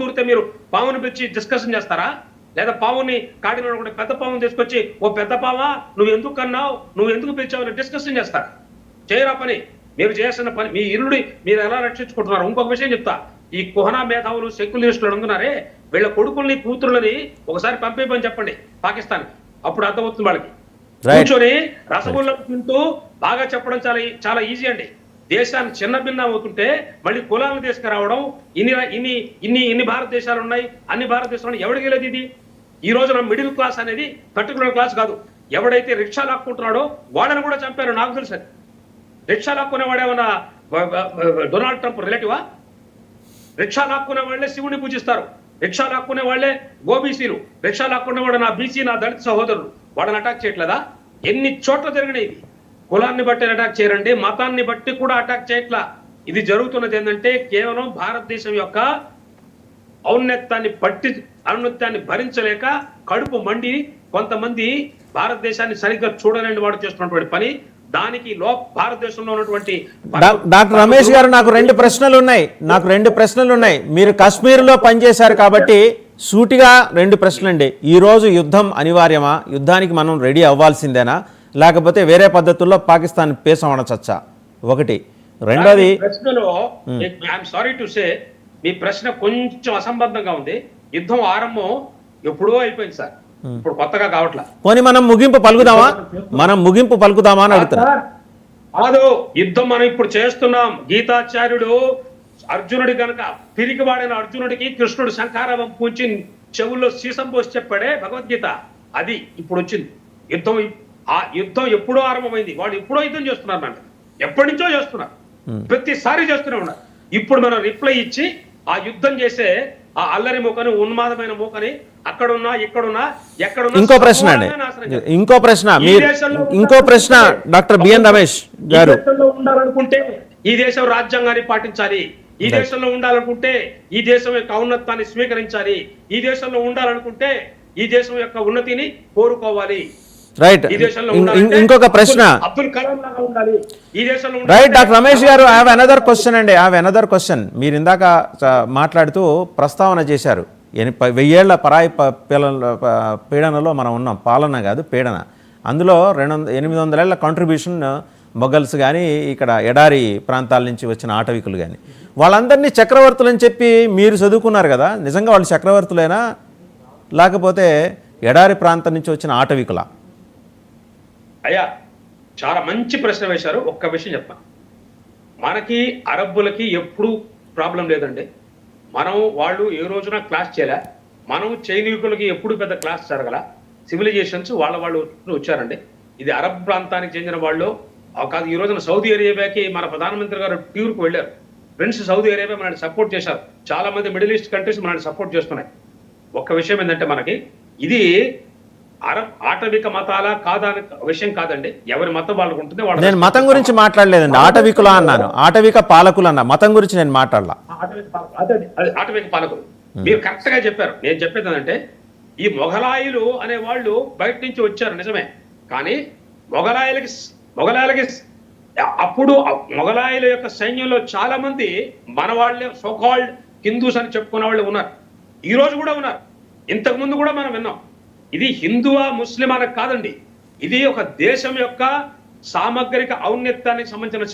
దూరితే మీరు పాముని పిలిచి డిస్కషన్ చేస్తారా? లేదా పావుని కాటిలో కూడా పెద్ద పావుని తీసుకొచ్చి ఓ పెద్ద పావా నువ్వు ఎందుకు కన్నావు, నువ్వు ఎందుకు పిలిచావు డిస్కషన్ చేస్తారు? చేయరా పని. మీరు చేసిన పని మీ ఇల్లుడి మీరు ఎలా రక్షించుకుంటున్నారు? ఇంకొక విషయం చెప్తా. ఈ కుహనా మేధావులు సెక్యులరిస్టులు అందున్నారే, వీళ్ళ కొడుకుల్ని కూతురులని ఒకసారి పంపేయమని చెప్పండి పాకిస్తాన్, అప్పుడు అర్థమవుతుంది వాళ్ళకి. కూర్చొని రసగుల్లా తింటూ బాగా చెప్పడం చాలా చాలా ఈజీ అండి. దేశాన్ని చిన్న భిన్నం అవుతుంటే మళ్ళీ కులాలను తీసుకురావడం, ఇన్ని భారతదేశాలు ఉన్నాయి, అన్ని భారతదేశాలు ఎవరికి లేదు ఇది. ఈ రోజున మిడిల్ క్లాస్ అనేది పర్టికులర్ క్లాస్ కాదు. ఎవడైతే రిక్షా లాక్కుంటున్నాడో వాళ్ళని కూడా చంపారు. నాకు తెలుసు రిక్షా లాక్కునే వాడేమన్నా డొనాల్డ్ ట్రంప్ రిలేటివా? రిక్షా లాక్కునే వాళ్ళే శివుని పూజిస్తారు, రిక్షా లాక్కునే వాళ్ళే ఓబీసీలు, రిక్షా లాక్కునే వాడు నా బీసీ నా దళిత సహోదరులు, వాళ్ళని అటాక్ చేయట్లేదా? ఎన్ని చోట్ల జరిగినాయి ఇది. కులాన్ని బట్టి అటాక్ చేయరండి, మతాన్ని బట్టి కూడా అటాక్ చేయట్లా. ఇది జరుగుతున్నది ఏంటంటే కేవలం భారతదేశం యొక్క ఔన్నత్యాన్ని భరించలేక కడుపు మండి కొంతమంది భారతదేశాన్ని సరిగ్గా చూడలేని వాడు చేస్తున్నటువంటి పని. దానికి భారతదేశంలో ఉన్నటువంటి డాక్టర్ రమేష్ గారు నాకు రెండు ప్రశ్నలు ఉన్నాయి. మీరు కాశ్మీర్లో పనిచేశారు కాబట్టి సూటిగా రెండు ప్రశ్నలండి. ఈ రోజు యుద్ధం అనివార్యమా? యుద్ధానికి మనం రెడీ అవ్వాల్సిందేనా, లేకపోతే వేరే పద్ధతుల్లో పాకిస్తాన్ పేసమనచచ్చా? ఒకటి. రెండోది ప్రశ్నలో ఐఎమ్ సారీ టు సే మీ ప్రశ్న కొంచెం అసంబద్ధంగా ఉంది. యుద్ధం ఆరంభం ఎప్పుడో అయిపోయింది సార్, ఇప్పుడు కొత్తగా కావట్లా. పోనీ మనం ముగింపు పలుకుదామా అని అడుగుతున్నా. కాదు, యుద్ధం మనం ఇప్పుడు చేస్తున్నాం. గీతాచార్యుడు అర్జునుడి కనుక తిరిగి వాడిన అర్జునుడికి కృష్ణుడు శంఖారావం పూచి చెవుల్లో సీసం పోసి చెప్పాడే భగవద్గీత, అది ఇప్పుడు వచ్చింది. యుద్ధం ఎప్పుడో ఆరంభమైంది. వాళ్ళు ఎప్పుడో యుద్ధం చేస్తున్నారు అంటే ఎప్పటి నుంచో చేస్తున్నారు, ప్రతిసారి చేస్తూనే ఉన్నారు. ఇప్పుడు మనం రిప్లై ఇచ్చి ఆ యుద్ధం చేసే ఆ అల్లరి మూకని ఉన్మాదమైన మూకని అక్కడున్నా ఇక్కడున్నా ఎక్కడున్నా. ఇంకో ప్రశ్న డాక్టర్ బిఎన్ రమేష్ గారు, ఉండాలనుకుంటే ఈ దేశం రాజ్యాంగాన్ని పాటించాలి, ఈ దేశంలో ఉండాలనుకుంటే ఈ దేశం యొక్క ఔన్నత్యాన్ని స్వీకరించాలి, ఈ దేశంలో ఉండాలనుకుంటే ఈ దేశం యొక్క ఉన్నతిని కోరుకోవాలి. రైట్. ఇంకొక ప్రశ్న. అబ్దుల్ కలాం లాగా ఉండాలి ఈ దేశంలో. రైట్ డాక్టర్ రమేష్ గారు, ఐ హావ్ అనదర్ క్వశ్చన్. మీరు ఇందాక మాట్లాడుతూ ప్రస్తావన చేశారు 1000 ఏళ్ల పరాయి పీడనలో మనం ఉన్నాం. పాలన కాదు, పీడన. అందులో 800 ఏళ్ల కాంట్రిబ్యూషన్ మొఘల్స్ కానీ, ఇక్కడ ఎడారి ప్రాంతాల నుంచి వచ్చిన ఆటవికులు కానీ, వాళ్ళందరినీ చక్రవర్తులని చెప్పి మీరు చదువుకున్నారు కదా. నిజంగా వాళ్ళు చక్రవర్తులైనా లేకపోతే ఎడారి ప్రాంతం నుంచి వచ్చిన ఆటవికులా? అయ్యా, చాలా మంచి ప్రశ్న వేశారు. ఒక్క విషయం చెప్తాను. మనకి అరబ్బులకి ఎప్పుడూ ప్రాబ్లం లేదండి. వాళ్ళు ఏ రోజున క్లాస్ చేయలే. మనం చైనీయులకి ఎప్పుడు పెద్ద క్లాస్ జరగల. సివిలైజేషన్స్ వాళ్ళు వచ్చారండి. ఇది అరబ్ ప్రాంతానికి చెందిన వాళ్ళు కాదు. ఈ రోజున సౌదీ అరేబియాకి మన ప్రధానమంత్రి గారు టూర్కి వెళ్ళారు. ఫ్రెండ్స్ సౌదీ అరేబియా మనల్ని సపోర్ట్ చేశారు. చాలా మంది మిడిల్ ఈస్ట్ కంట్రీస్ మనల్ని సపోర్ట్ చేస్తున్నాయి. ఒక్క విషయం ఏంటంటే మనకి ఇది అరబ్ ఆటవిక మతాల కాదని విషయం కాదండి. ఎవరి మతం వాళ్ళకు ఉంటుంది. నేను మతం గురించి మాట్లాడలేదండి, ఆటవికుల అన్నాను. ఆటవిక పాలకులు అన్నా, మతం గురించి నేను మాట్లాడలా. ఆటవిక పాలకులు మీరు కరెక్ట్ గా చెప్పారు. నేను చెప్పేది ఏంటంటే ఈ మొఘలాయులు అనే వాళ్ళు బయట నుంచి వచ్చారు నిజమే, కానీ మొఘలాయలకి అప్పుడు మొఘలాయుల యొక్క సైన్యంలో చాలా మంది మన వాళ్ళే సోకాల్డ్ హిందూస్ అని చెప్పుకునే వాళ్ళు ఉన్నారు. ఈ రోజు కూడా ఉన్నారు, ఇంతకు ముందు కూడా మనం విన్నాం. ఇది హిందువా ముస్లిం అనేది కాదండి, ఇది ఒక దేశం యొక్క సామగ్రిక ఔన్నత్యానికి సంబంధించిన